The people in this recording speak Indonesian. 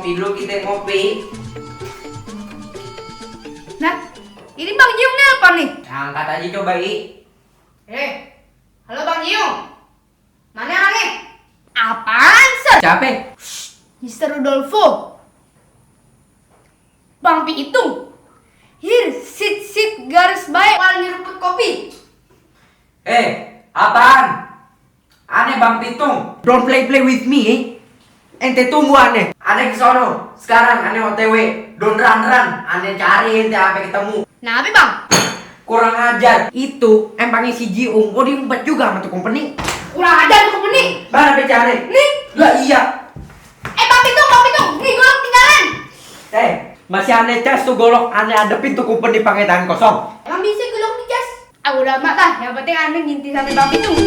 ngopi dulu, kita ngopi. Nah, ini Bang Jiung nelpon nih. Angkat aja coba, I. Halo Bang Jiung. Mana orangnya? Apaan, Sir? Siapa? Mr. Rudolfo. Bang Pitung. Here, sit garis baik while nyeruput kopi. Apaan? Aneh Bang Pitung. Don't play with me, eh. Ente tunggu aneh. Aneh kesono. Sekarang aneh OTW. Don't run. Aneh cari ente sampai ketemu. Nah, apa Bang? Kurang ajar. Itu empangnya si Jiung. Oh, diumpet juga sama tuh company. Kurang ajar tuh nih. Mana cari? Nih. Lah iya. Bang Pitung. Nih golok tinggalan. Masih aneh cas tuh golok. Aneh adepin tuh company pakai tangan kosong. Emang bisa golok di jas? Udah amat lah. Yang penting aneh nginti sampai Bang Pitung.